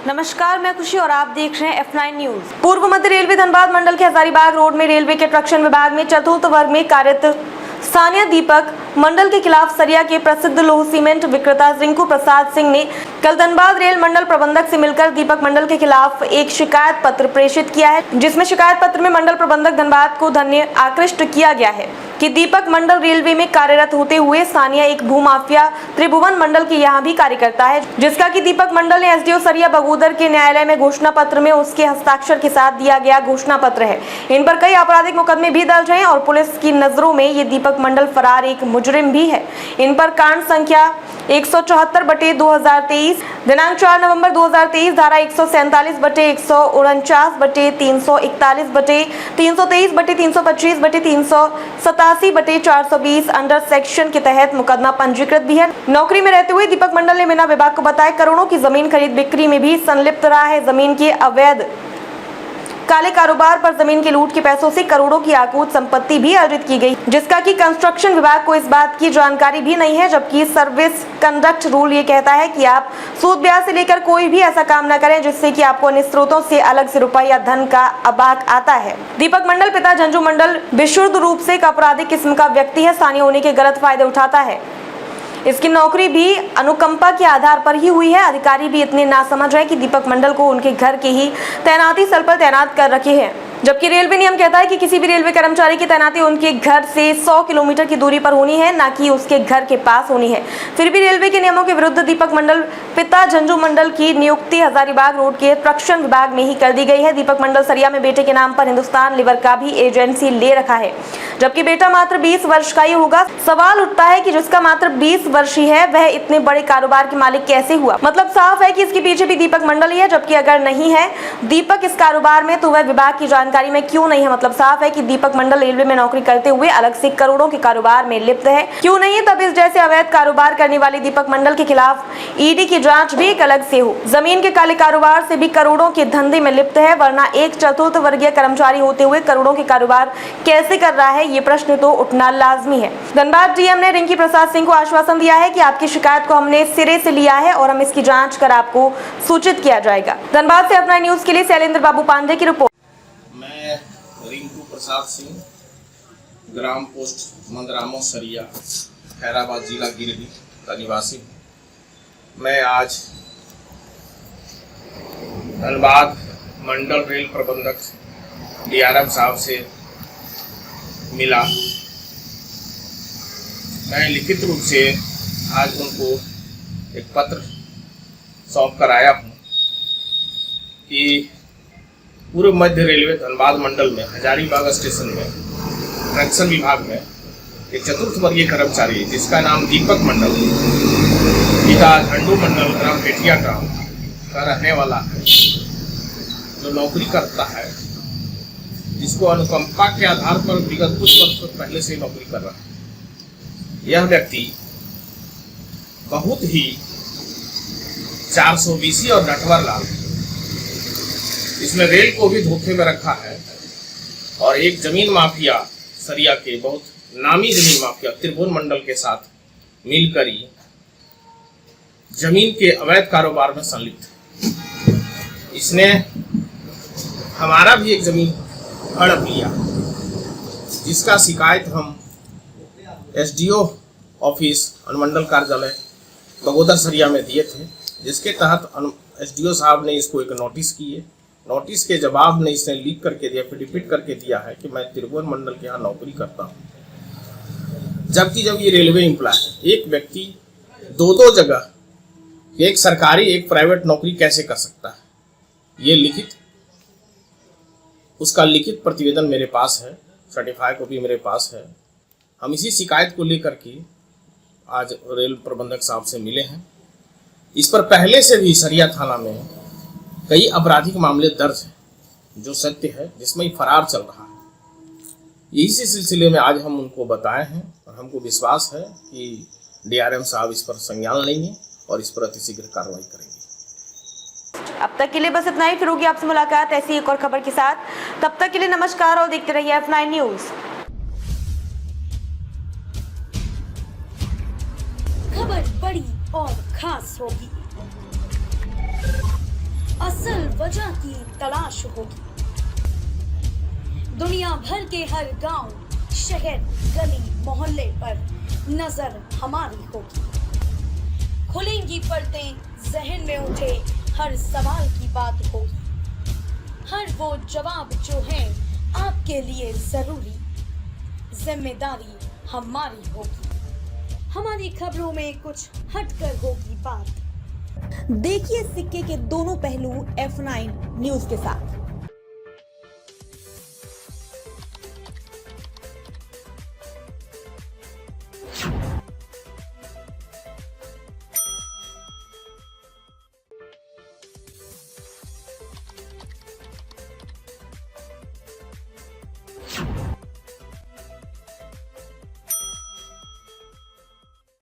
नमस्कार, मैं खुशी और आप देख रहे हैं F9 न्यूज। पूर्व मध्य रेलवे धनबाद मंडल के हजारीबाग रोड में रेलवे के ट्रक्षण विभाग में चतुर्थ वर्ग में कार्यरत सानिया दीपक मंडल के खिलाफ सरिया के प्रसिद्ध लौह सीमेंट विक्रेता रिंकू प्रसाद सिंह ने कल धनबाद रेल मंडल प्रबंधक से मिलकर दीपक मंडल के खिलाफ एक शिकायत पत्र प्रेषित किया है, जिसमें शिकायत पत्र में मंडल प्रबंधक धनबाद को धन्य आकृष्ट किया गया है कि दीपक मंडल रेलवे में कार्यरत होते हुए सानिया एक भूमाफिया त्रिभुवन मंडल के यहाँ भी कार्य करता है, जिसका कि दीपक मंडल ने एसडीओ सरिया बगोदर के न्यायालय में घोषणा पत्र में उसके हस्ताक्षर के साथ दिया गया घोषणा पत्र है। इन पर कई आपराधिक मुकदमे भी दर्ज हैं और पुलिस की नजरों में ये दीपक मंडल फरार एक मुजरिम भी है। इन पर कांड संख्या 174/2023 दिनांक 4 नवंबर 2023 धारा 147/149/323/325/387/420 अंडर सेक्शन के तहत मुकदमा पंजीकृत भी है। नौकरी में रहते हुए दीपक मंडल ने बिना विभाग को बताए करोड़ों की जमीन खरीद बिक्री में भी संलिप्त रहा है। जमीन के अवैध काले कारोबार पर जमीन के लूट के पैसों से करोड़ों की आकूत संपत्ति भी अर्जित की गई, जिसका कि कंस्ट्रक्शन विभाग को इस बात की जानकारी भी नहीं है, जबकि सर्विस कंडक्ट रूल ये कहता है कि आप सूद ब्याज से लेकर कोई भी ऐसा काम न करें जिससे कि आपको अन्य स्रोतों से अलग से रुपए या धन का अबाक आता है। दीपक मंडल पिता झंझू मंडल विशुद्ध रूप से एक आपराधिक किस्म का व्यक्ति है, स्थानीय होने के गलत फायदे उठाता है। इसकी नौकरी भी अनुकंपा के आधार पर ही हुई है। अधिकारी भी इतने नासमझ हैं कि दीपक मंडल को उनके घर के ही तैनाती स्थल पर तैनात कर रखे हैं, जबकि रेलवे नियम कहता है कि किसी भी रेलवे कर्मचारी की तैनाती उनके घर से 100 किलोमीटर की दूरी पर होनी है, ना कि उसके घर के पास होनी है। फिर भी रेलवे के नियमों के विरुद्ध दीपक मंडल पिता झंझू मंडल की नियुक्ति हजारीबाग रोड के ट्रक्षण विभाग में ही कर दी गई है। दीपक मंडल सरिया में बेटे के नाम पर हिंदुस्तान लीवर का भी एजेंसी ले रखा है, जबकि बेटा मात्र 20 वर्ष का ही होगा। सवाल उठता है कि जिसका मात्र 20 वर्ष ही है वह इतने बड़े कारोबार के मालिक कैसे हुआ। मतलब साफ है कि इसके पीछे भी दीपक मंडल ही है, जबकि अगर नहीं है दीपक इस कारोबार में तो वह विभाग की जानकारी में क्यों नहीं है। मतलब साफ है कि दीपक मंडल रेलवे में नौकरी करते हुए अलग से करोड़ों के कारोबार में लिप्त है, क्यों नहीं है तब इस जैसे अवैध कारोबार करने वाले दीपक मंडल के खिलाफ ईडी की जांच भी एक अलग से हो। जमीन के काले कारोबार से भी करोड़ों के धंधे में लिप्त है, वरना एक चतुर्थ वर्गीय कर्मचारी होते हुए करोड़ों के कारोबार कैसे कर रहा है, ये प्रश्न तो उठना लाजमी है। धनबाद डीएम ने रिंकी प्रसाद सिंह को आश्वासन दिया है कि आपकी शिकायत को हमने सिरे से लिया है और हम इसकी जांच कर आपको सूचित किया जाएगा। धनबाद से F9 न्यूज के लिए शैलेंद्र बाबू पांडे की रिपोर्ट। मैं रिंकू प्रसाद सिंह, ग्राम पोस्ट मंदरामो सरिया, खैराबाद जिला गिरिडीह का निवासी हूँ। मैं आज धनबाद मंडल रेल प्रबंधक DRM साहब से मिला। मैं लिखित रूप से आज उनको एक पत्र सौंप कर आया हूँ कि पूर्व मध्य रेलवे धनबाद मंडल में हजारीबाग स्टेशन में ट्रक्षण विभाग में एक चतुर्थ वर्गीय कर्मचारी जिसका नाम दीपक मंडल, पिता झंडू मंडल, ग्राम पेठिया गाँव का रहने वाला है, जो नौकरी करता है, जिसको अनुकंपा के आधार पर विगत कुछ वर्षों पहले से नौकरी कर रहा है। यह व्यक्ति बहुत ही 420 और नटवर लाल, इसमें रेल को भी धोखे में रखा है और एक जमीन माफिया सरिया के बहुत नामी जमीन माफिया त्रिभुवन मंडल के साथ मिलकर ही जमीन के अवैध कारोबार में संलिप्त। इसने हमारा भी एक जमीन हड़प लिया, जिसका शिकायत हम एसडीओ ऑफिस अनुमंडल कार्यालय बगोदर सरिया में दिए थे, जिसके तहत एसडीओ साहब ने इसको एक नोटिस किए। नोटिस के जवाब में इसने लीक करके दिया, एफिडेविट करके दिया है कि मैं त्रिभुवन मंडल के यहाँ नौकरी करता हूँ, जबकि जब ये रेलवे एम्प्लॉय है, एक व्यक्ति दो जगह एक सरकारी एक प्राइवेट नौकरी कैसे कर सकता है। ये लिखित उसका लिखित प्रतिवेदन मेरे पास है, सर्टिफाई कॉपी मेरे पास है। हम इसी शिकायत को लेकर के आज रेल प्रबंधक साहब से मिले हैं। इस पर पहले से भी सरिया थाना में कई आपराधिक मामले दर्ज हैं, जो सत्य है, जिसमें फरार चल रहा है। इसी सिलसिले में आज हम उनको बताए हैं और हमको विश्वास है कि DRM साहब इस पर संज्ञान लेंगे और इस पर अतिशीघ्र कार्रवाई करेंगे। अब तक के लिए बस इतना ही, फिर होगी आपसे मुलाकात ऐसी एक और खबर के साथ। तब तक के लिए नमस्कार और देखते रहिए F9 न्यूज। खबर बड़ी और खास होगी। असल वजह की तलाश होगी। दुनिया भर के हर गांव, शहर, गली, मोहल्ले पर नजर हमारी होगी। खुलेंगी पर्दें, जहन में उठे हर सवाल की बात होगी। हर वो जवाब जो है आपके लिए जरूरी, जिम्मेदारी हमारी होगी। हमारी खबरों में कुछ हटकर होगी बात। देखिए सिक्के के दोनों पहलू F9 न्यूज के साथ।